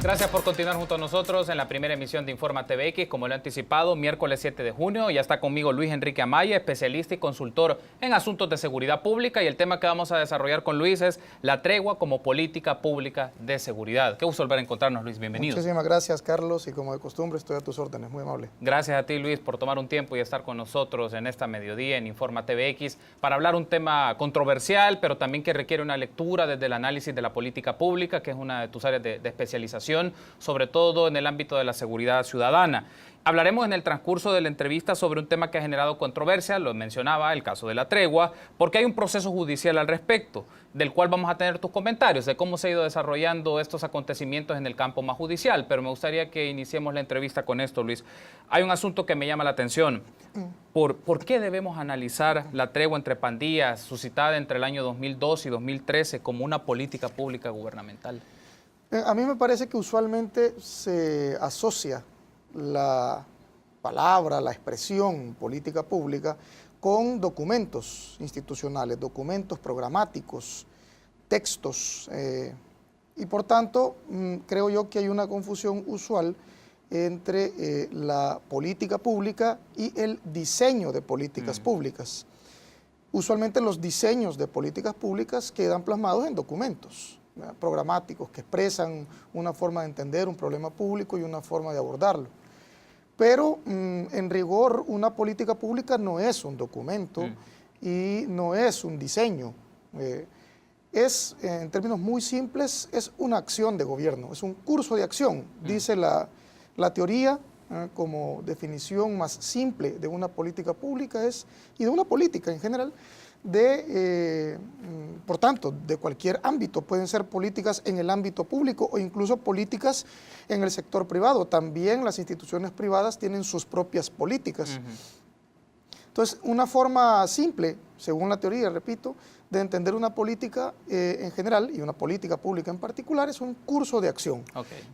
Gracias por continuar junto a nosotros en la primera emisión de Informa TVX. Como lo he anticipado, miércoles 7 de junio, ya está conmigo Luis Enrique Amaya, especialista y consultor en asuntos de seguridad pública. Y el tema que vamos a desarrollar con Luis es la tregua como política pública de seguridad. Qué gusto volver a encontrarnos, Luis. Bienvenido. Muchísimas gracias, Carlos, y como de costumbre estoy a tus órdenes. Muy amable. Gracias a ti, Luis, por tomar un tiempo y estar con nosotros en esta mediodía en Informa TVX para hablar un tema controversial, pero también que requiere una lectura desde el análisis de la política pública, que es una de tus áreas de especialización, sobre todo en el ámbito de la seguridad ciudadana. Hablaremos en el transcurso de la entrevista sobre un tema que ha generado controversia, lo mencionaba, el caso de la tregua, porque hay un proceso judicial al respecto, del cual vamos a tener tus comentarios de cómo se ha ido desarrollando estos acontecimientos en el campo más judicial. Pero me gustaría que iniciemos la entrevista con esto, Luis. Hay un asunto que me llama la atención. ¿Por qué debemos analizar la tregua entre pandillas suscitada entre el año 2002 y 2013 como una política pública gubernamental? A mí me parece que usualmente se asocia la palabra, la expresión política pública con documentos institucionales, documentos programáticos, textos, y por tanto creo yo que hay una confusión usual entre la política pública y el diseño de políticas públicas. Usualmente los diseños de políticas públicas quedan plasmados en documentos programáticos que expresan una forma de entender un problema público y una forma de abordarlo. Pero en rigor una política pública no es un documento y no es un diseño. En términos muy simples, es una acción de gobierno, es un curso de acción, dice la teoría. Como definición más simple de una política pública y de una política en general, por tanto, de cualquier ámbito. Pueden ser políticas en el ámbito público o incluso políticas en el sector privado. También las instituciones privadas tienen sus propias políticas. Entonces, una forma simple, según la teoría, repito, de entender una política en general y una política pública en particular es un curso de acción.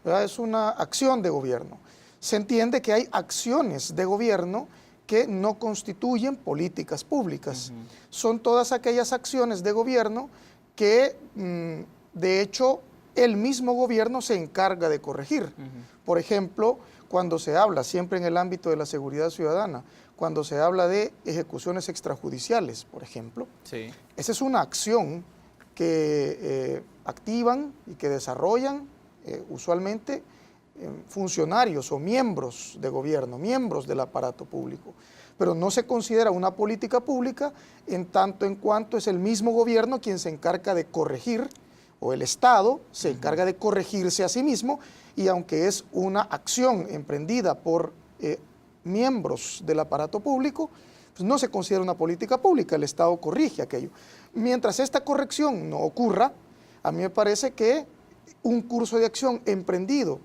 Es una acción de gobierno. Se entiende que hay acciones de gobierno que no constituyen políticas públicas. Son todas aquellas acciones de gobierno que, de hecho, el mismo gobierno se encarga de corregir. Por ejemplo, cuando se habla, siempre en el ámbito de la seguridad ciudadana, cuando se habla de ejecuciones extrajudiciales, por ejemplo, esa es una acción que activan y que desarrollan usualmente funcionarios o miembros de gobierno, miembros del aparato público, pero no se considera una política pública en tanto en cuanto es el mismo gobierno quien se encarga de corregir, o el Estado se encarga de corregirse a sí mismo, y aunque es una acción emprendida por miembros del aparato público, pues no se considera una política pública, el Estado corrige aquello. Mientras esta corrección no ocurra, a mí me parece que un curso de acción emprendido,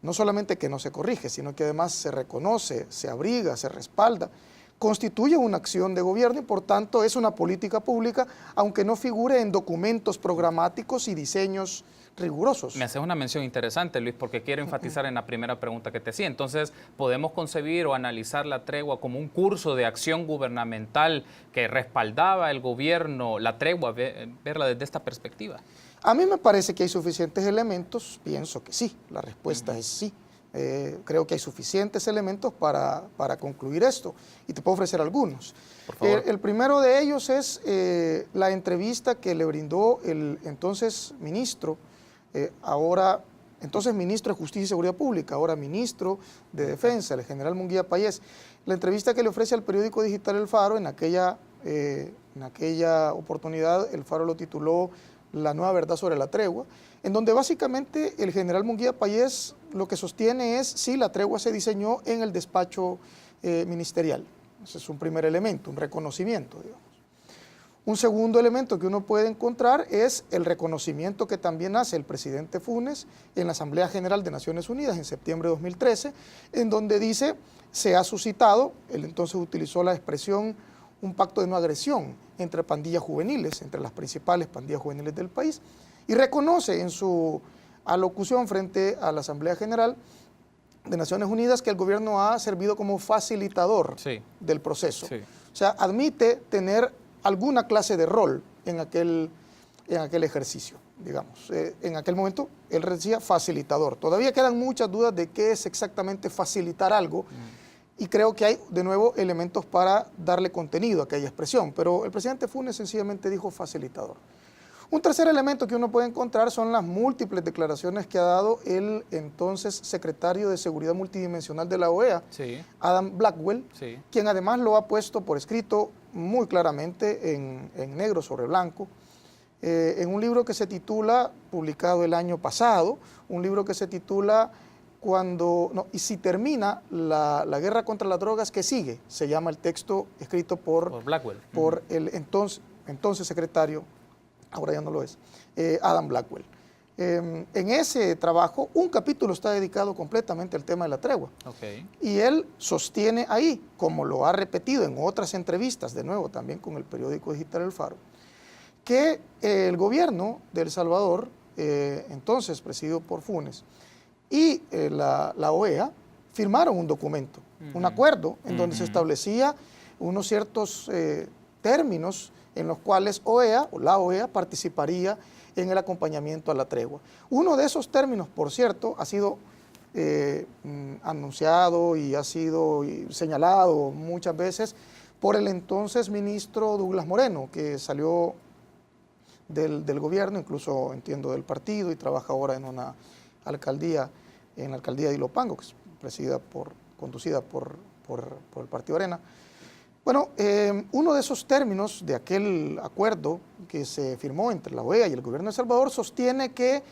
no solamente que no se corrige, sino que además se reconoce, se abriga, se respalda, constituye una acción de gobierno y por tanto es una política pública, aunque no figure en documentos programáticos y diseños rigurosos. Me haces una mención interesante, Luis, porque quiero enfatizar en la primera pregunta que te hacía. Entonces, ¿podemos concebir o analizar la tregua como un curso de acción gubernamental que respaldaba el gobierno, la tregua, verla desde esta perspectiva? A mí me parece que hay suficientes elementos, pienso que sí, la respuesta es sí. Creo que hay suficientes elementos para concluir esto y te puedo ofrecer algunos. Por favor. El primero de ellos es la entrevista que le brindó el entonces ministro, entonces ministro de Justicia y Seguridad Pública, ahora ministro de Defensa, el general Munguía Payés. La entrevista que le ofrece al periódico digital El Faro, en aquella oportunidad El Faro lo tituló La nueva verdad sobre la tregua, en donde básicamente el general Munguía Payés lo que sostiene es sí, la tregua se diseñó en el despacho ministerial. Ese es un primer elemento, un reconocimiento, digamos. Un segundo elemento que uno puede encontrar es el reconocimiento que también hace el presidente Funes en la Asamblea General de Naciones Unidas en septiembre de 2013, en donde dice, se ha suscitado, él entonces utilizó la expresión, un pacto de no agresión entre pandillas juveniles, entre las principales pandillas juveniles del país, y reconoce en su alocución frente a la Asamblea General de Naciones Unidas que el gobierno ha servido como facilitador del proceso. O sea, admite tener alguna clase de rol en aquel en aquel ejercicio, digamos. En aquel momento él decía facilitador. Todavía quedan muchas dudas de qué es exactamente facilitar algo y creo que hay de nuevo elementos para darle contenido a aquella expresión, pero el presidente Funes sencillamente dijo facilitador. Un tercer elemento que uno puede encontrar son las múltiples declaraciones que ha dado el entonces secretario de Seguridad Multidimensional de la OEA, Sí. Adam Blackwell, Sí. quien además lo ha puesto por escrito muy claramente en negro sobre blanco, en un libro que se titula, publicado el año pasado, un libro que se titula y si termina la guerra contra las drogas, ¿qué sigue? Se llama el texto escrito Por Blackwell. por el entonces secretario, ahora ya no lo es, Adam Blackwell. En ese trabajo, un capítulo está dedicado completamente al tema de la tregua. Okay. Y él sostiene ahí, como lo ha repetido en otras entrevistas, de nuevo también con el periódico digital El Faro, que el gobierno de El Salvador, entonces presidido por Funes, y la OEA firmaron un documento, un acuerdo, en donde se establecía unos ciertos términos en los cuales la OEA participaría en el acompañamiento a la tregua. Uno de esos términos, por cierto, ha sido anunciado y ha sido señalado muchas veces por el entonces ministro Douglas Moreno, que salió del gobierno, incluso entiendo del partido, y trabaja ahora en una alcaldía, en la alcaldía de Ilopango, que es conducida por el Partido Arena. Bueno, uno de esos términos de aquel acuerdo que se firmó entre la OEA y el gobierno de El Salvador sostiene que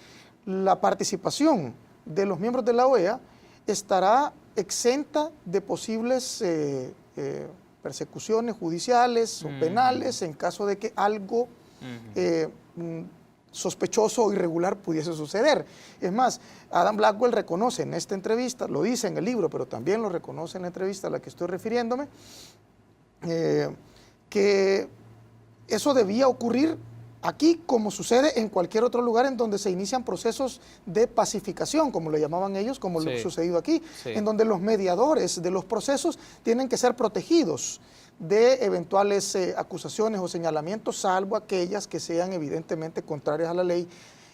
la participación de los miembros de la OEA estará exenta de posibles persecuciones judiciales o penales en caso de que algo sospechoso o irregular pudiese suceder. Es más, Adam Blackwell reconoce en esta entrevista, lo dice en el libro, pero también lo reconoce en la entrevista a la que estoy refiriéndome, que eso debía ocurrir aquí como sucede en cualquier otro lugar en donde se inician procesos de pacificación, como le llamaban ellos, como lo ha sucedido aquí, en donde los mediadores de los procesos tienen que ser protegidos de eventuales acusaciones o señalamientos, salvo aquellas que sean evidentemente contrarias a la ley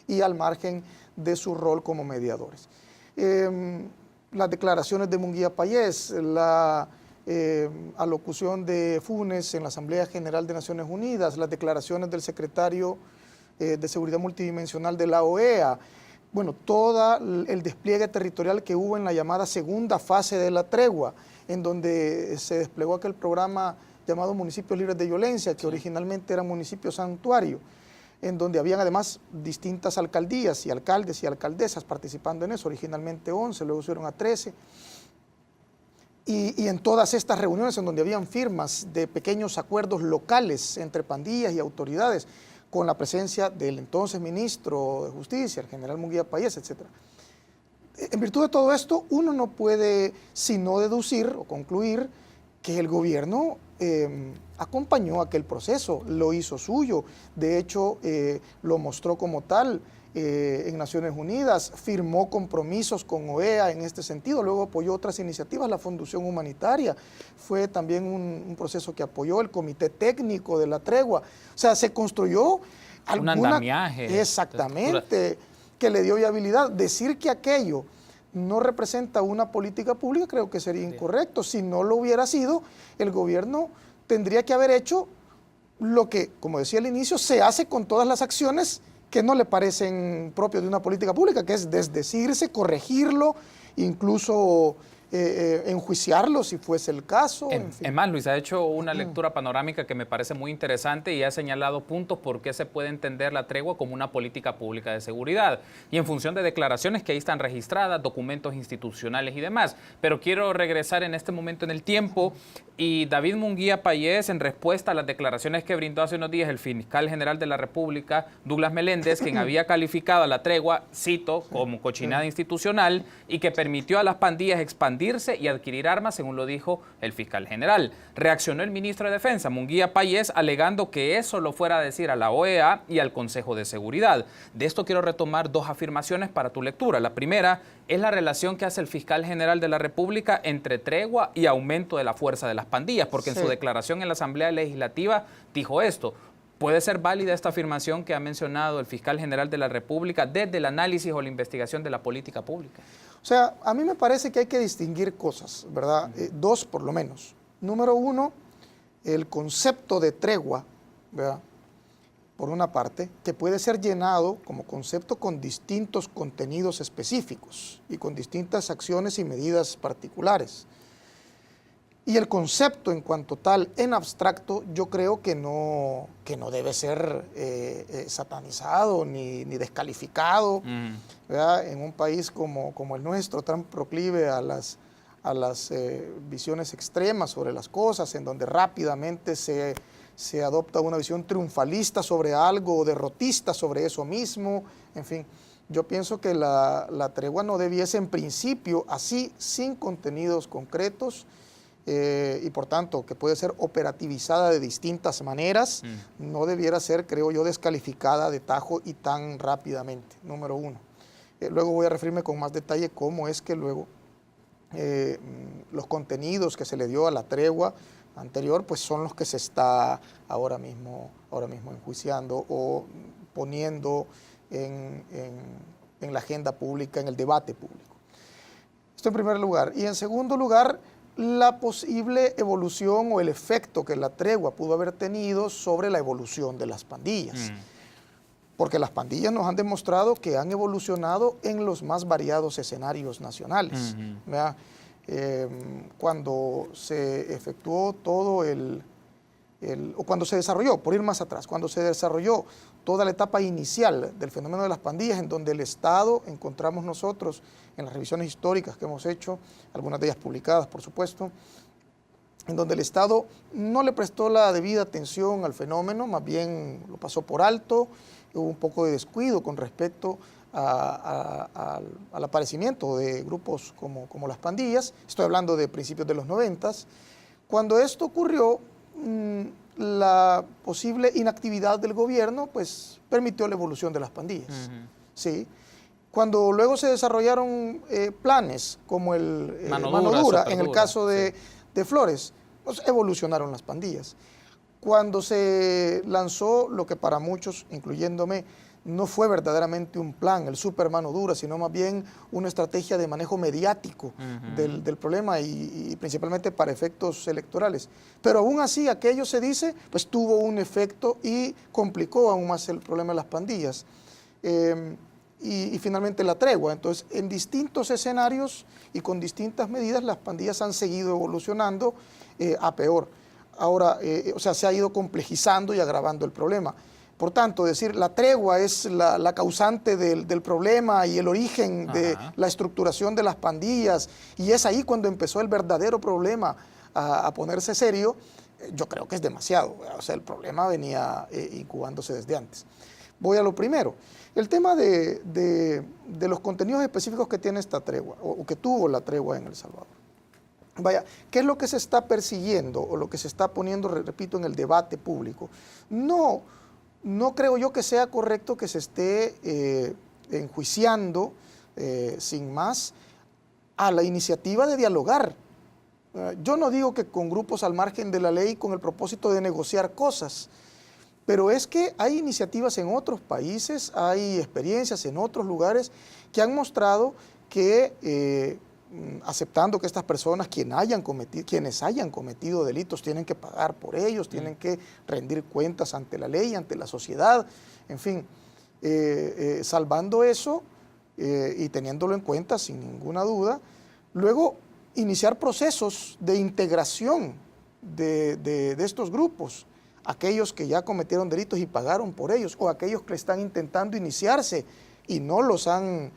y al margen de su rol como mediadores. Las declaraciones de Munguía Payés, la alocución de Funes en la Asamblea General de Naciones Unidas, las declaraciones del secretario de Seguridad Multidimensional de la OEA, bueno, todo el despliegue territorial que hubo en la llamada segunda fase de la tregua, en donde se desplegó aquel programa llamado Municipios Libres de Violencia, que originalmente era municipio santuario, en donde habían además distintas alcaldías y alcaldes y alcaldesas participando en eso, originalmente 11, luego subieron a 13, y en todas estas reuniones en donde habían firmas de pequeños acuerdos locales entre pandillas y autoridades, con la presencia del entonces ministro de Justicia, el general Munguía Payés, etc. En virtud de todo esto, uno no puede sino deducir o concluir que el gobierno acompañó aquel proceso, lo hizo suyo, de hecho lo mostró como tal en Naciones Unidas, firmó compromisos con OEA en este sentido, luego apoyó otras iniciativas, la Fundación Humanitaria, fue también un proceso que apoyó el Comité Técnico de la Tregua, o sea, se construyó un andamiaje. Exactamente, que le dio viabilidad. Decir que aquello no representa una política pública creo que sería incorrecto. Si no lo hubiera sido, el gobierno tendría que haber hecho lo que, como decía al inicio, se hace con todas las acciones que no le parecen propios de una política pública, que es desdecirse, corregirlo, incluso enjuiciarlo si fuese el caso. En fin. Es más, Luis, ha hecho una lectura panorámica que me parece muy interesante y ha señalado puntos por qué se puede entender la tregua como una política pública de seguridad. Y en función de declaraciones que ahí están registradas, documentos institucionales y demás. Pero quiero regresar en este momento en el tiempo y David Munguía Payés, en respuesta a las declaraciones que brindó hace unos días el fiscal general de la República, Douglas Meléndez, quien había calificado a la tregua, cito, como cochinada institucional y que permitió a las pandillas expandirse y adquirir armas, según lo dijo el fiscal general. Reaccionó el ministro de Defensa, Munguía Payés, alegando que eso lo fuera a decir a la OEA y al Consejo de Seguridad. De esto quiero retomar dos afirmaciones para tu lectura. La primera es la relación que hace el fiscal general de la República entre tregua y aumento de la fuerza de las pandillas, porque en su declaración en la Asamblea Legislativa dijo esto: ¿Puede ser válida esta afirmación que ha mencionado el fiscal general de la República desde el análisis o la investigación de la política pública? O sea, a mí me parece que hay que distinguir cosas, ¿verdad? Dos por lo menos. Número uno, el concepto de tregua, ¿verdad? Por una parte, que puede ser llenado como concepto con distintos contenidos específicos y con distintas acciones y medidas particulares. Y el concepto en cuanto tal, en abstracto, yo creo que no debe ser satanizado ni descalificado, ¿verdad? En un país como el nuestro, tan proclive a las visiones extremas sobre las cosas, en donde rápidamente se adopta una visión triunfalista sobre algo o derrotista sobre eso mismo. En fin, yo pienso que la tregua no debiese en principio, así, sin contenidos concretos, y por tanto que puede ser operativizada de distintas maneras, no debiera ser, creo yo, descalificada de tajo y tan rápidamente, número uno. Luego voy a referirme con más detalle cómo es que luego los contenidos que se le dio a la tregua anterior, pues son los que se está ahora mismo enjuiciando o poniendo en la agenda pública, en el debate público. Esto en primer lugar. Y en segundo lugar, la posible evolución o el efecto que la tregua pudo haber tenido sobre la evolución de las pandillas. Porque las pandillas nos han demostrado que han evolucionado en los más variados escenarios nacionales. ¿Verdad? Cuando se efectuó todo o cuando se desarrolló, por ir más atrás, cuando se desarrolló toda la etapa inicial del fenómeno de las pandillas, en donde el Estado, encontramos nosotros en las revisiones históricas que hemos hecho, algunas de ellas publicadas, por supuesto, en donde el Estado no le prestó la debida atención al fenómeno, más bien lo pasó por alto, hubo un poco de descuido con respecto al aparecimiento de grupos como las pandillas. Estoy hablando de principios de los 90. Cuando esto ocurrió, la posible inactividad del gobierno pues permitió la evolución de las pandillas. ¿Sí? Cuando luego se desarrollaron planes como el Mano Dura, en el caso de Flores, pues evolucionaron las pandillas. Cuando se lanzó lo que para muchos, incluyéndome, no fue verdaderamente un plan, el super Mano Dura, sino más bien una estrategia de manejo mediático del problema y principalmente para efectos electorales. Pero aún así, aquello se dice, pues tuvo un efecto y complicó aún más el problema de las pandillas. Y finalmente la tregua. Entonces, en distintos escenarios y con distintas medidas, las pandillas han seguido evolucionando a peor. Ahora, o sea, se ha ido complejizando y agravando el problema. Por tanto, decir la tregua es la causante del problema y el origen de la estructuración de las pandillas, y es ahí cuando empezó el verdadero problema a ponerse serio, yo creo que es demasiado. O sea, el problema venía incubándose desde antes. Voy a lo primero. El tema de los contenidos específicos que tiene esta tregua, o que tuvo la tregua en El Salvador. Vaya, ¿qué es lo que se está persiguiendo o lo que se está poniendo, repito, en el debate público? No creo yo que sea correcto que se esté enjuiciando sin más a la iniciativa de dialogar. Yo no digo que con grupos al margen de la ley con el propósito de negociar cosas, pero es que hay iniciativas en otros países, hay experiencias en otros lugares que han mostrado que aceptando que estas personas, quienes hayan cometido delitos, tienen que pagar por ellos, tienen que rendir cuentas ante la ley, ante la sociedad, en fin, salvando eso y teniéndolo en cuenta sin ninguna duda, luego iniciar procesos de integración de estos grupos, aquellos que ya cometieron delitos y pagaron por ellos, o aquellos que están intentando iniciarse y no los han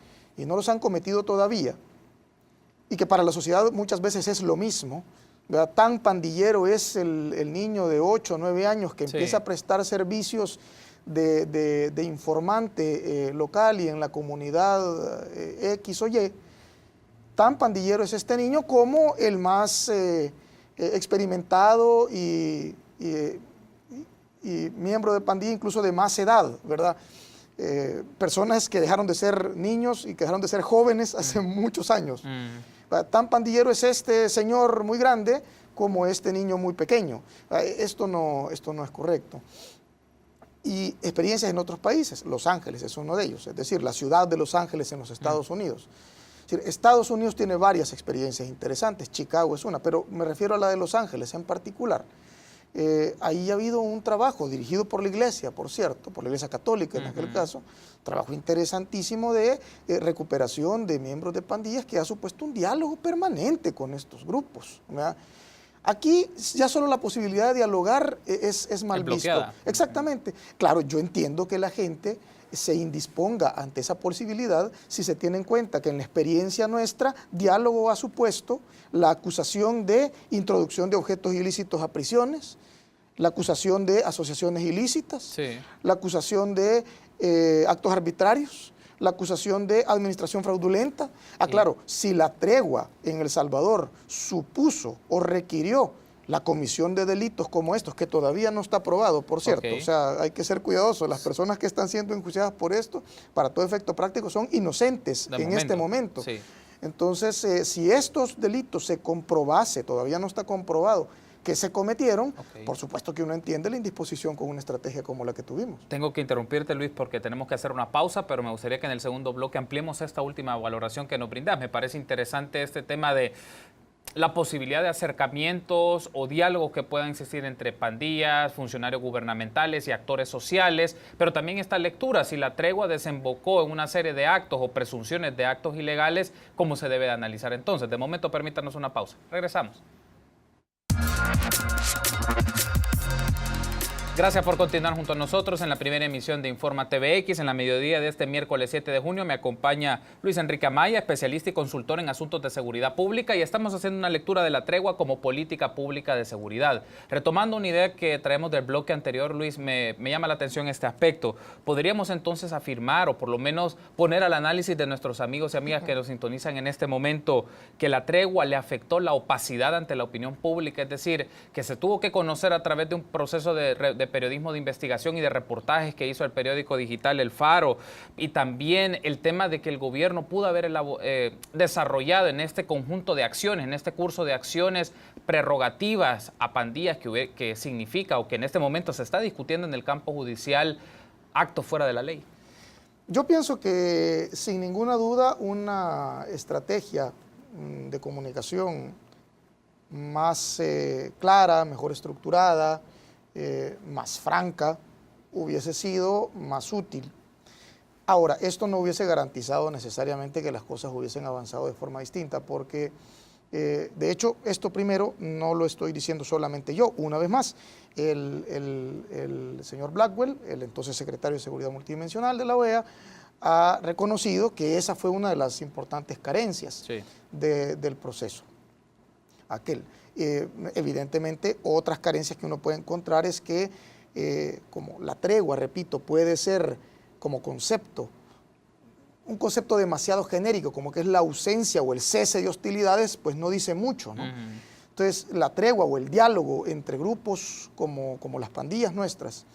cometido todavía, y que para la sociedad muchas veces es lo mismo, ¿verdad? Tan pandillero es el niño de 8 o 9 años que empieza a prestar servicios de informante local y en la comunidad X o Y. Tan pandillero es este niño como el más experimentado y miembro de pandilla incluso de más edad, ¿verdad? Personas que dejaron de ser niños y que dejaron de ser jóvenes hace muchos años. Tan pandillero es este señor muy grande como este niño muy pequeño. Esto no es correcto. y experiencias en otros países. Los Ángeles es uno de ellos, es decir, la ciudad de Los Ángeles en los Estados Unidos. Es decir, Estados Unidos tiene varias experiencias interesantes, Chicago es una, pero me refiero a la de Los Ángeles en particular. Ahí ha habido un trabajo dirigido por la Iglesia, por cierto, por la Iglesia Católica en aquel caso, trabajo interesantísimo de recuperación de miembros de pandillas que ha supuesto un diálogo permanente con estos grupos, ¿verdad? Aquí ya solo la posibilidad de dialogar es mal visto. Exactamente. Claro, yo entiendo que la gente se indisponga ante esa posibilidad si se tiene en cuenta que en la experiencia nuestra, diálogo ha supuesto la acusación de introducción de objetos ilícitos a prisiones, la acusación de asociaciones ilícitas, la acusación de actos arbitrarios, la acusación de administración fraudulenta. Claro, si la tregua en El Salvador supuso o requirió la comisión de delitos como estos, que todavía no está aprobado, por cierto, o sea, hay que ser cuidadosos. Las personas que están siendo enjuiciadas por esto, para todo efecto práctico, son inocentes este momento. Entonces, si estos delitos se comprobase, todavía no está comprobado, que se cometieron, por supuesto que uno entiende la indisposición con una estrategia como la que tuvimos. Tengo que interrumpirte, Luis, porque tenemos que hacer una pausa, pero me gustaría que en el segundo bloque ampliemos esta última valoración que nos brindas. Me parece interesante este tema de la posibilidad de acercamientos o diálogos que puedan existir entre pandillas, funcionarios gubernamentales y actores sociales, pero también esta lectura, si la tregua desembocó en una serie de actos o presunciones de actos ilegales, ¿cómo se debe de analizar entonces? De momento, permítanos una pausa. Regresamos. Gracias por continuar junto a nosotros en la primera emisión de Informa TVX. En la mediodía de este miércoles 7 de junio me acompaña Luis Enrique Amaya, especialista y consultor en asuntos de seguridad pública, y estamos haciendo una lectura de la tregua como política pública de seguridad. Retomando una idea que traemos del bloque anterior, Luis, me llama la atención este aspecto. ¿Podríamos entonces afirmar, o por lo menos poner al análisis de nuestros amigos y amigas que nos sintonizan en este momento, que la tregua le afectó la opacidad ante la opinión pública? Es decir, que se tuvo que conocer a través de un proceso de periodismo de investigación y de reportajes que hizo el periódico digital El Faro, y también el tema de que el gobierno pudo haber desarrollado en este conjunto de acciones, en este curso de acciones, prerrogativas a pandillas que significa, o que en este momento se está discutiendo en el campo judicial, actos fuera de la ley. Yo pienso que sin ninguna duda una estrategia de comunicación más clara, mejor estructurada, más franca, hubiese sido más útil. Ahora, esto no hubiese garantizado necesariamente que las cosas hubiesen avanzado de forma distinta, porque de hecho, esto primero no lo estoy diciendo solamente yo. Una vez más, el señor Blackwell, el entonces secretario de Seguridad Multidimensional de la OEA, ha reconocido que esa fue una de las importantes carencias del proceso aquel. Evidentemente, otras carencias que uno puede encontrar es que, como la tregua, repito, puede ser como concepto, un concepto demasiado genérico, como que es la ausencia o el cese de hostilidades, pues no dice mucho, ¿no? Entonces, la tregua o el diálogo entre grupos como las pandillas nuestras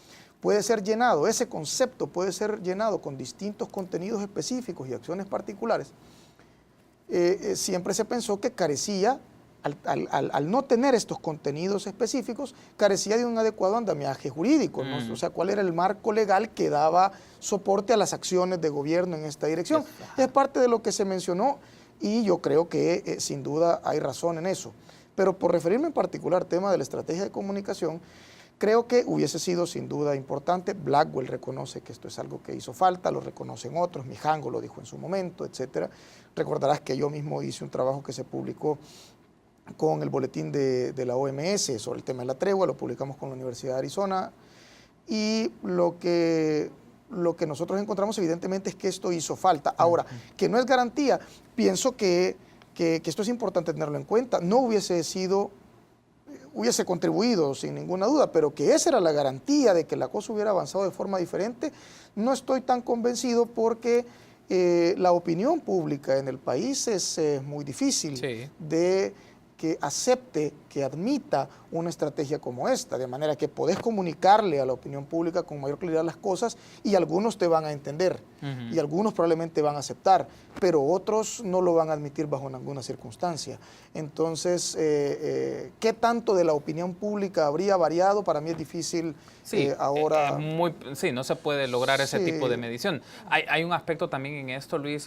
puede ser llenado, ese concepto puede ser llenado con distintos contenidos específicos y acciones particulares. Siempre se pensó que carecía, al no tener estos contenidos específicos, carecía de un adecuado andamiaje jurídico, ¿no? O sea, cuál era el marco legal que daba soporte a las acciones de gobierno en esta dirección. Es parte de lo que se mencionó y yo creo que sin duda hay razón en eso. Pero por referirme en particular al tema de la estrategia de comunicación, creo que hubiese sido sin duda importante. Blackwell reconoce que esto es algo que hizo falta, lo reconocen otros, Mijango lo dijo en su momento, etcétera. Recordarás que yo mismo hice un trabajo que se publicó con el boletín de la OMS sobre el tema de la tregua, lo publicamos con la Universidad de Arizona, y lo que nosotros encontramos evidentemente es que esto hizo falta. Ahora, que no es garantía, pienso que esto es importante tenerlo en cuenta, no hubiese contribuido sin ninguna duda, pero que esa era la garantía de que la cosa hubiera avanzado de forma diferente, no estoy tan convencido, porque la opinión pública en el país es muy difícil de que acepte, que admita una estrategia como esta, de manera que podés comunicarle a la opinión pública con mayor claridad las cosas y algunos te van a entender y algunos probablemente van a aceptar, pero otros no lo van a admitir bajo ninguna circunstancia. Entonces, ¿qué tanto de la opinión pública habría variado? Para mí es difícil ahora. Sí, no se puede lograr ese tipo de medición. Hay un aspecto también en esto, Luis,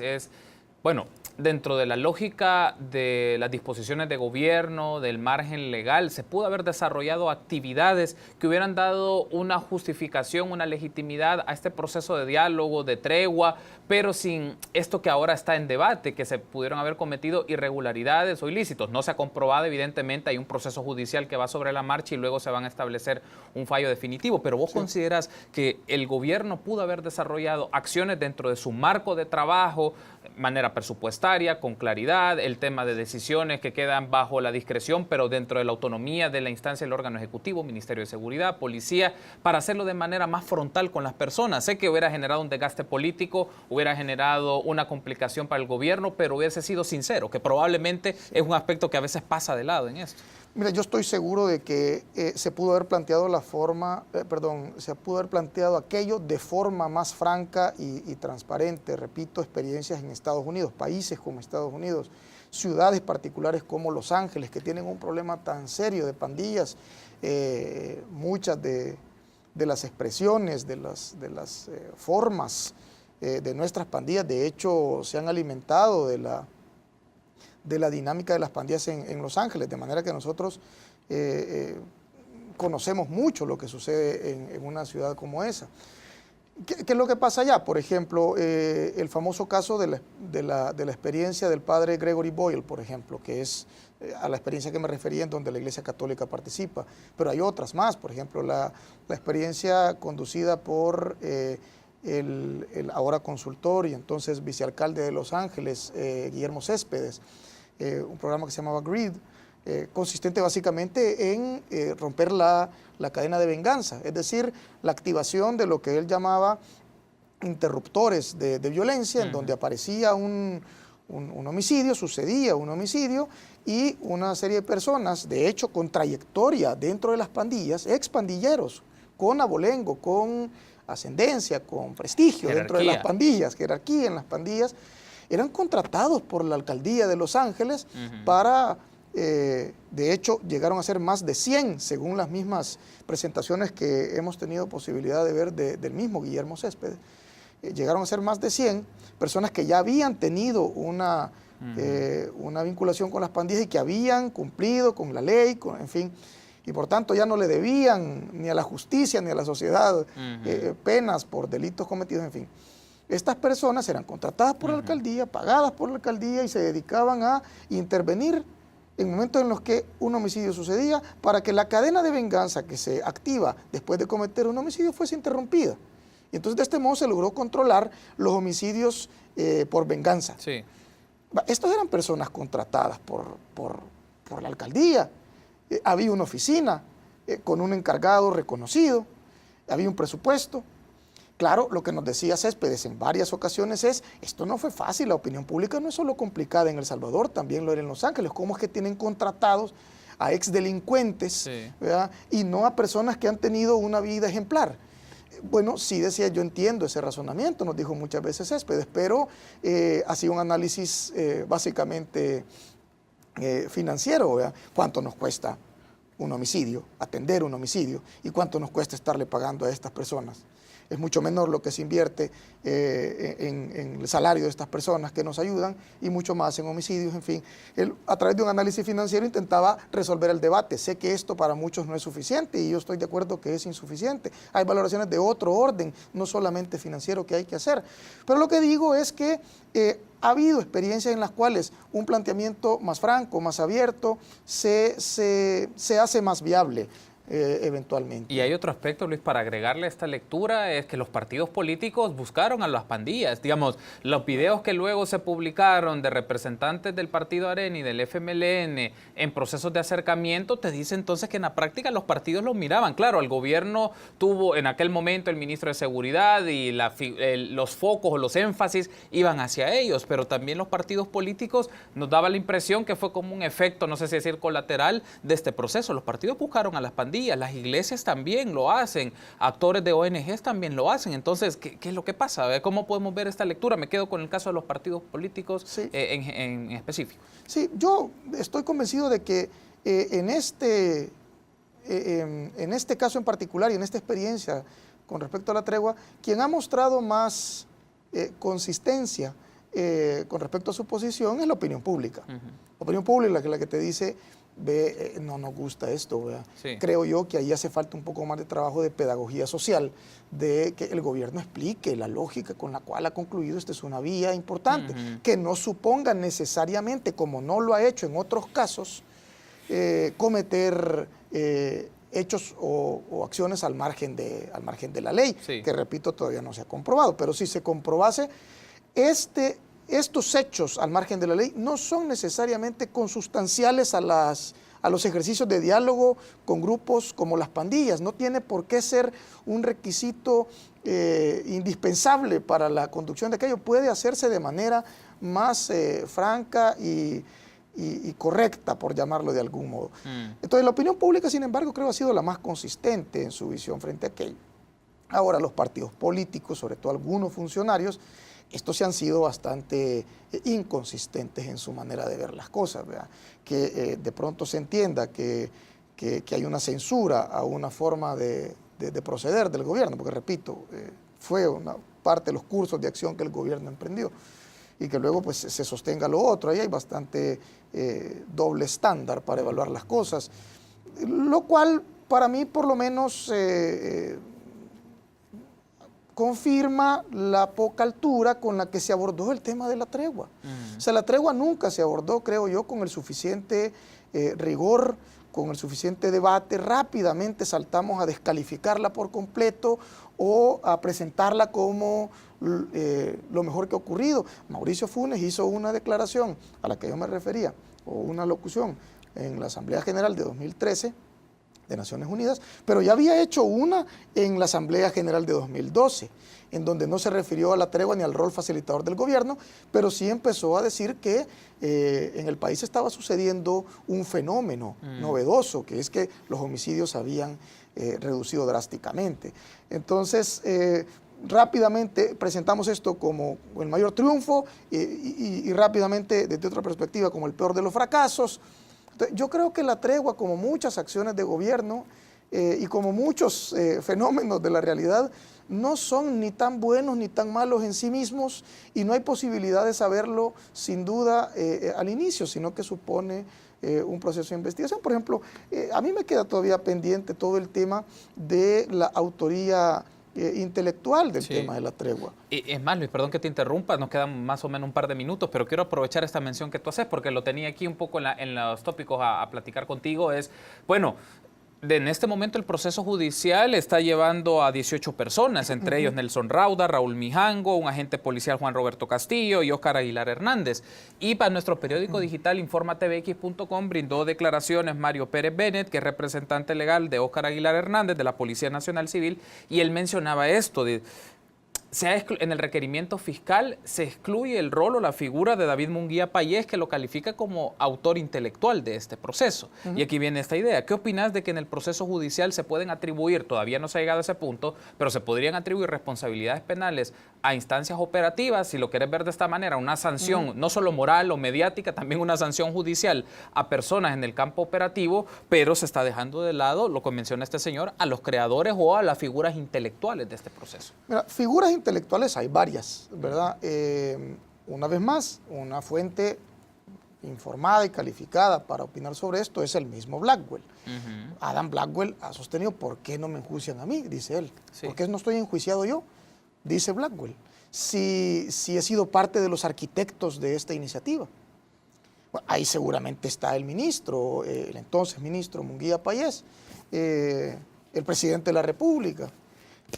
bueno, dentro de la lógica de las disposiciones de gobierno, del margen legal, se pudo haber desarrollado actividades que hubieran dado una justificación, una legitimidad a este proceso de diálogo, de tregua, pero sin esto que ahora está en debate, que se pudieron haber cometido irregularidades o ilícitos. No se ha comprobado, evidentemente, hay un proceso judicial que va sobre la marcha y luego se van a establecer un fallo definitivo, pero vos consideras que el gobierno pudo haber desarrollado acciones dentro de su marco de trabajo, manera presupuestaria, con claridad, el tema de decisiones que quedan bajo la discreción, pero dentro de la autonomía de la instancia del órgano ejecutivo, Ministerio de Seguridad, Policía, para hacerlo de manera más frontal con las personas. Sé que hubiera generado un desgaste político, hubiera generado una complicación para el gobierno, pero hubiese sido sincero, que probablemente es un aspecto que a veces pasa de lado en esto. Mira, yo estoy seguro de que se pudo haber planteado se pudo haber planteado aquello de forma más franca y transparente. Repito, experiencias en Estados Unidos, países como Estados Unidos, ciudades particulares como Los Ángeles, que tienen un problema tan serio de pandillas, muchas de las expresiones, de las formas de nuestras pandillas, de hecho, se han alimentado de la dinámica de las pandillas en Los Ángeles, de manera que nosotros conocemos mucho lo que sucede en una ciudad como esa. ¿Qué es lo que pasa allá? Por ejemplo, el famoso caso de la experiencia del padre Gregory Boyle, por ejemplo, que es a la experiencia que me refería en donde la Iglesia Católica participa, pero hay otras más, por ejemplo, la experiencia conducida por el ahora consultor y entonces vicealcalde de Los Ángeles, Guillermo Céspedes, un programa que se llamaba GRID, consistente básicamente en romper la cadena de venganza, es decir, la activación de lo que él llamaba interruptores de violencia, en donde aparecía un homicidio, sucedía un homicidio y una serie de personas, de hecho con trayectoria dentro de las pandillas, expandilleros, con abolengo, con ascendencia, con prestigio dentro de las pandillas, jerarquía en las pandillas, eran contratados por la alcaldía de Los Ángeles para, de hecho, llegaron a ser más de 100, según las mismas presentaciones que hemos tenido posibilidad de ver del mismo Guillermo Céspedes. Llegaron a ser más de 100 personas que ya habían tenido una vinculación con las pandillas y que habían cumplido con la ley, en fin, y por tanto ya no le debían ni a la justicia ni a la sociedad penas por delitos cometidos, en fin. Estas personas eran contratadas por la alcaldía, pagadas por la alcaldía y se dedicaban a intervenir en momentos en los que un homicidio sucedía para que la cadena de venganza que se activa después de cometer un homicidio fuese interrumpida. Y entonces de este modo se logró controlar los homicidios por venganza. Sí. Estos eran personas contratadas por la alcaldía. Había una oficina con un encargado reconocido, había un presupuesto. Claro, lo que nos decía Céspedes en varias ocasiones es, esto no fue fácil, la opinión pública no es solo complicada en El Salvador, también lo era en Los Ángeles. ¿Cómo es que tienen contratados a exdelincuentes, ¿verdad? Y no a personas que han tenido una vida ejemplar? Bueno, sí, decía, yo entiendo ese razonamiento, nos dijo muchas veces Céspedes, pero hacía un análisis básicamente financiero, ¿verdad? ¿Cuánto nos cuesta un homicidio, atender un homicidio? ¿Y cuánto nos cuesta estarle pagando a estas personas? Es mucho menor lo que se invierte en el salario de estas personas que nos ayudan y mucho más en homicidios, en fin. Él, a través de un análisis financiero, intentaba resolver el debate. Sé que esto para muchos no es suficiente y yo estoy de acuerdo que es insuficiente. Hay valoraciones de otro orden, no solamente financiero, que hay que hacer. Pero lo que digo es que ha habido experiencias en las cuales un planteamiento más franco, más abierto, se hace más viable. eventualmente. Y hay otro aspecto, Luis, para agregarle a esta lectura, es que los partidos políticos buscaron a las pandillas. Digamos, los videos que luego se publicaron de representantes del partido Arena y del FMLN en procesos de acercamiento, te dice entonces que en la práctica los partidos los miraban. Claro, el gobierno tuvo en aquel momento el ministro de Seguridad y los focos o los énfasis iban hacia ellos, pero también los partidos políticos nos daba la impresión que fue como un efecto, no sé si decir colateral, de este proceso. Los partidos buscaron a las pandillas. Las iglesias también lo hacen, actores de ONGs también lo hacen. Entonces, ¿qué es lo que pasa? ¿Cómo podemos ver esta lectura? Me quedo con el caso de los partidos políticos sí. En específico. Sí, yo estoy convencido de que en este caso en particular y en esta experiencia con respecto a la tregua, quien ha mostrado más consistencia con respecto a su posición es la opinión pública. La opinión pública es la que te dice, no nos gusta esto. Sí. Creo yo que ahí hace falta un poco más de trabajo de pedagogía social, de que el gobierno explique la lógica con la cual ha concluido esta es una vía importante, que no suponga necesariamente, como no lo ha hecho en otros casos, cometer hechos o acciones al margen de la ley, sí, que repito, todavía no se ha comprobado, pero si se comprobase, estos hechos al margen de la ley no son necesariamente consustanciales a los ejercicios de diálogo con grupos como las pandillas. No tiene por qué ser un requisito indispensable para la conducción de aquello. Puede hacerse de manera más franca y correcta, por llamarlo de algún modo. Entonces, la opinión pública, sin embargo, creo ha sido la más consistente en su visión frente a aquello. Ahora, los partidos políticos, sobre todo algunos funcionarios, estos se han sido bastante inconsistentes en su manera de ver las cosas, ¿verdad? Que de pronto se entienda que hay una censura a una forma de proceder del gobierno, porque repito, fue una parte de los cursos de acción que el gobierno emprendió, y que luego pues se sostenga lo otro. Ahí hay bastante doble estándar para evaluar las cosas, lo cual para mí por lo menos confirma la poca altura con la que se abordó el tema de la tregua. O sea, la tregua nunca se abordó, creo yo, con el suficiente rigor, con el suficiente debate. Rápidamente saltamos a descalificarla por completo o a presentarla como lo mejor que ha ocurrido. Mauricio Funes hizo una declaración a la que yo me refería, o una locución, en la Asamblea General de 2013, de Naciones Unidas, pero ya había hecho una en la Asamblea General de 2012, en donde no se refirió a la tregua ni al rol facilitador del gobierno, pero sí empezó a decir que en el país estaba sucediendo un fenómeno novedoso, que es que los homicidios habían reducido drásticamente. Entonces, rápidamente presentamos esto como el mayor triunfo y rápidamente, desde otra perspectiva, como el peor de los fracasos. Yo creo que la tregua, como muchas acciones de gobierno y como muchos fenómenos de la realidad, no son ni tan buenos ni tan malos en sí mismos, y no hay posibilidad de saberlo sin duda al inicio, sino que supone un proceso de investigación. Por ejemplo, a mí me queda todavía pendiente todo el tema de la autoría intelectual del tema de la tregua. Es más, Luis, perdón que te interrumpa, nos quedan más o menos un par de minutos, pero quiero aprovechar esta mención que tú haces, porque lo tenía aquí un poco en los tópicos a platicar contigo. Es, bueno, en este momento el proceso judicial está llevando a 18 personas, entre ellos Nelson Rauda, Raúl Mijango, un agente policial Juan Roberto Castillo y Óscar Aguilar Hernández. Y para nuestro periódico digital informatvx.com brindó declaraciones Mario Pérez Bennett, que es representante legal de Óscar Aguilar Hernández de la Policía Nacional Civil, y él mencionaba esto de... En el requerimiento fiscal se excluye el rol o la figura de David Munguía Payés, que lo califica como autor intelectual de este proceso. Y aquí viene esta idea. ¿Qué opinas de que en el proceso judicial se pueden atribuir, todavía no se ha llegado a ese punto, pero se podrían atribuir responsabilidades penales a instancias operativas, si lo quieres ver de esta manera, una sanción no solo moral o mediática, también una sanción judicial a personas en el campo operativo, pero se está dejando de lado, lo que menciona este señor, a los creadores o a las figuras intelectuales de este proceso? Mira, figuras intelectuales hay varias, ¿verdad? Una vez más, una fuente informada y calificada para opinar sobre esto es el mismo Blackwell. Adam Blackwell ha sostenido, ¿por qué no me enjuician a mí?, dice él. Sí. ¿Por qué no estoy enjuiciado yo?, dice Blackwell, si he sido parte de los arquitectos de esta iniciativa. Bueno, ahí seguramente está el ministro, el entonces ministro Munguía Payés, el presidente de la República.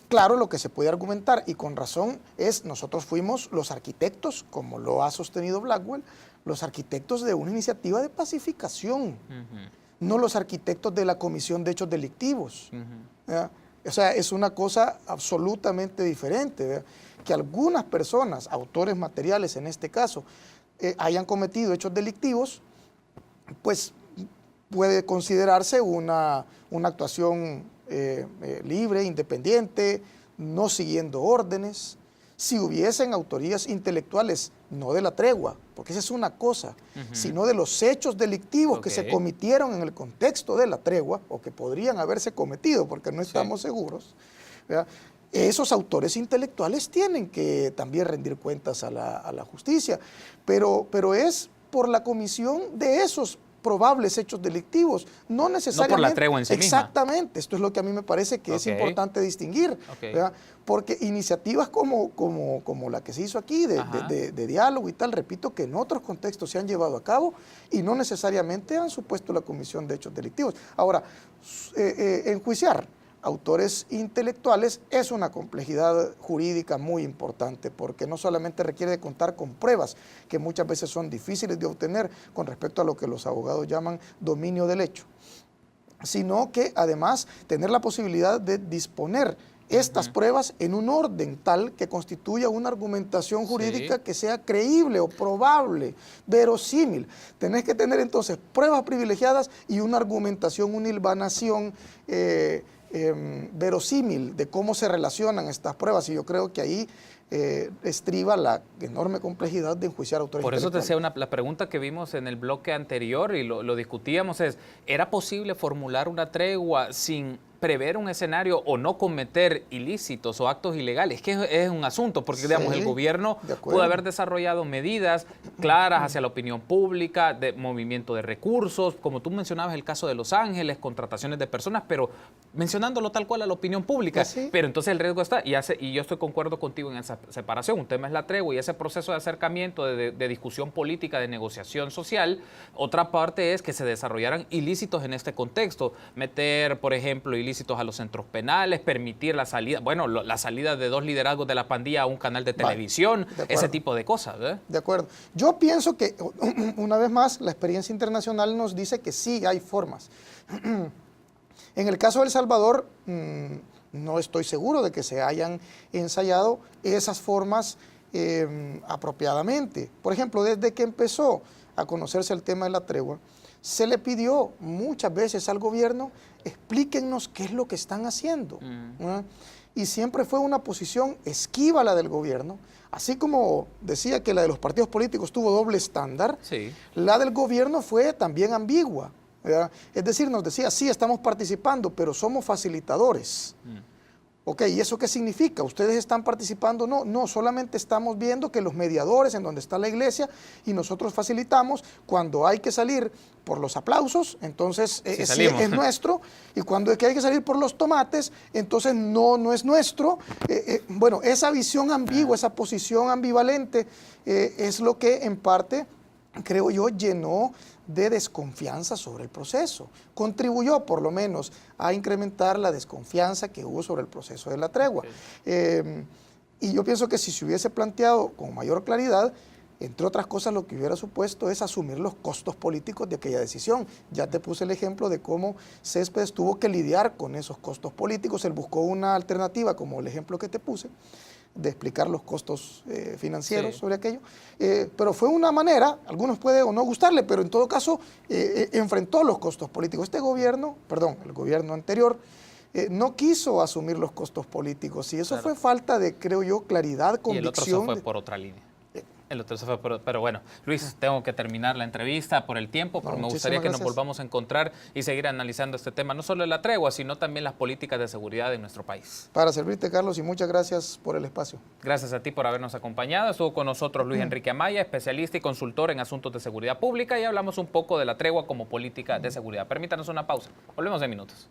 Claro, lo que se puede argumentar, y con razón, es nosotros fuimos los arquitectos, como lo ha sostenido Blackwell, los arquitectos de una iniciativa de pacificación, no los arquitectos de la Comisión de Hechos Delictivos. ¿Ya? O sea, es una cosa absolutamente diferente, ¿verdad? Que algunas personas, autores materiales en este caso, hayan cometido hechos delictivos, pues puede considerarse una actuación libre, independiente, no siguiendo órdenes. Si hubiesen autorías intelectuales, no de la tregua, porque esa es una cosa, sino de los hechos delictivos que se cometieron en el contexto de la tregua, o que podrían haberse cometido, porque no estamos seguros, ¿verdad? Esos autores intelectuales tienen que también rendir cuentas a la justicia, pero es por la comisión de esos probables hechos delictivos, no necesariamente. No por la tregua en sí misma. Exactamente, esto es lo que a mí me parece que es importante distinguir, ¿verdad? Porque iniciativas como la que se hizo aquí, de diálogo y tal, repito que en otros contextos se han llevado a cabo y no necesariamente han supuesto la comisión de hechos delictivos. Ahora, enjuiciar autores intelectuales es una complejidad jurídica muy importante, porque no solamente requiere de contar con pruebas que muchas veces son difíciles de obtener con respecto a lo que los abogados llaman dominio del hecho, sino que además tener la posibilidad de disponer estas pruebas en un orden tal que constituya una argumentación jurídica que sea creíble o probable, verosímil. Tenés que tener entonces pruebas privilegiadas y una argumentación, una hilvanación verosímil de cómo se relacionan estas pruebas, y yo creo que ahí estriba la enorme complejidad de enjuiciar autores Por eso te intelectuales. decía, la pregunta que vimos en el bloque anterior y lo discutíamos es, ¿era posible formular una tregua sin prever un escenario o no cometer ilícitos o actos ilegales? Que es un asunto, porque digamos, el gobierno pudo haber desarrollado medidas claras hacia la opinión pública, de movimiento de recursos, como tú mencionabas el caso de Los Ángeles, contrataciones de personas, pero mencionándolo tal cual a la opinión pública. Pero entonces el riesgo está, y yo estoy concuerdo contigo en esa separación. Un tema es la tregua y ese proceso de acercamiento, de discusión política, de negociación social. Otra parte es que se desarrollaran ilícitos en este contexto. Meter, por ejemplo, ilícitos a los centros penales, permitir la salida, bueno, la salida de 2 liderazgos de la pandilla a un canal de televisión, ese tipo de cosas, ¿eh? De acuerdo. Yo pienso que, una vez más, la experiencia internacional nos dice que sí hay formas. En el caso de El Salvador, no estoy seguro de que se hayan ensayado esas formas apropiadamente. Por ejemplo, desde que empezó a conocerse el tema de la tregua, se le pidió muchas veces al gobierno, explíquennos qué es lo que están haciendo. Y siempre fue una posición esquiva la del gobierno, así como decía que la de los partidos políticos tuvo doble estándar, la del gobierno fue también ambigua, ¿verdad? Es decir, nos decía, sí, estamos participando, pero somos facilitadores. Ok, ¿y eso qué significa? ¿Ustedes están participando? No, solamente estamos viendo que los mediadores en donde está la iglesia y nosotros facilitamos. Cuando hay que salir por los aplausos, entonces sí, es nuestro, y cuando hay que salir por los tomates, entonces no es nuestro. Bueno, esa visión ambigua, esa posición ambivalente es lo que en parte, creo yo, llenó de desconfianza sobre el proceso. Contribuyó, por lo menos, a incrementar la desconfianza que hubo sobre el proceso de la tregua. Y yo pienso que si se hubiese planteado con mayor claridad, entre otras cosas, lo que hubiera supuesto es asumir los costos políticos de aquella decisión. Ya te puse el ejemplo de cómo Céspedes tuvo que lidiar con esos costos políticos. Él buscó una alternativa, como el ejemplo que te puse, de explicar los costos financieros sobre aquello, pero fue una manera, a algunos puede o no gustarle, pero en todo caso enfrentó los costos políticos. Este gobierno, perdón, el gobierno anterior, no quiso asumir los costos políticos, y eso fue falta de, creo yo, claridad, convicción. Y el otro se fue por otra línea. Pero bueno, Luis, tengo que terminar la entrevista por el tiempo, pero me gustaría que nos volvamos a encontrar y seguir analizando este tema, no solo de la tregua, sino también las políticas de seguridad en nuestro país. Para servirte, Carlos, y muchas gracias por el espacio. Gracias a ti por habernos acompañado. Estuvo con nosotros Luis Enrique Amaya, especialista y consultor en asuntos de seguridad pública, y hablamos un poco de la tregua como política de seguridad. Permítanos una pausa. Volvemos en minutos.